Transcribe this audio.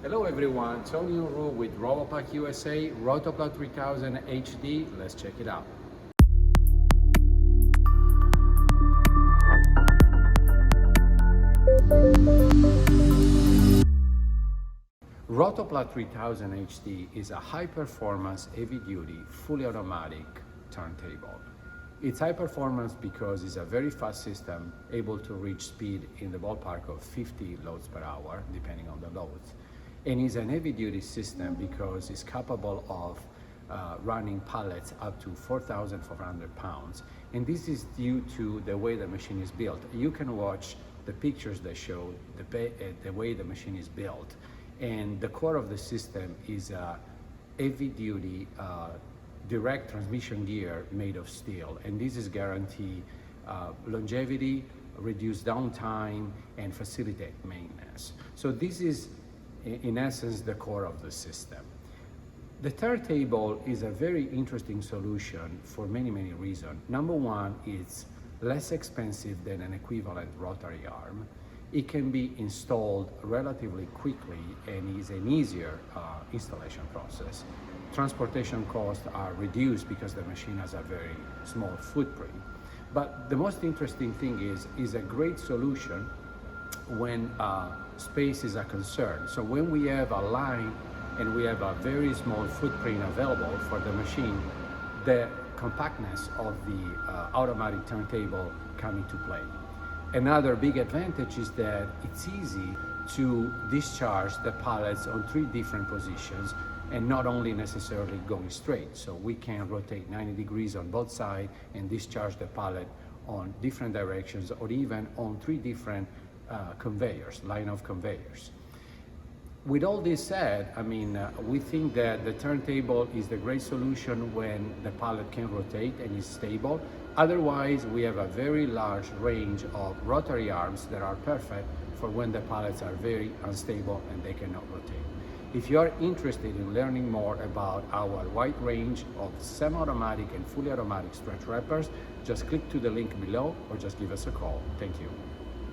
Hello everyone, Tony Uru with Robopac USA, Rotoplat 3000 HD. Let's check it out. Rotoplat 3000 HD is a high-performance, heavy-duty, fully automatic turntable. It's high performance because it's a very fast system, able to reach speed in the ballpark of 50 loads per hour, depending on the loads. And it's an heavy-duty system because it's capable of running pallets up to 4,400 pounds. And this is due to the way the machine is built. You can watch the pictures that show the way the machine is built. And the core of the system is a heavy-duty direct transmission gear made of steel. And this is guarantee longevity, reduce downtime, and facilitate maintenance. So this is, in essence, the core of the system. The turntable is a very interesting solution for many reasons. Number one, it's less expensive than an equivalent rotary arm. It can be installed relatively quickly and is an easier installation process. Transportation costs are reduced because the machine has a very small footprint. But the most interesting thing is a great solution when space is a concern. So when we have a line and we have a very small footprint available for the machine, the compactness of the automatic turntable come into play. Another big advantage is that it's easy to discharge the pallets on 3 different positions and not only necessarily going straight. So we can rotate 90 degrees on both sides and discharge the pallet on different directions or even on 3 different conveyors, line of conveyors. With all this said, we think that the turntable is the great solution when the pallet can rotate and is stable. Otherwise, we have a very large range of rotary arms that are perfect for when the pallets are very unstable and they cannot rotate. If you are interested in learning more about our wide range of semi-automatic and fully automatic stretch wrappers, just click to the link below or just give us a call. Thank you.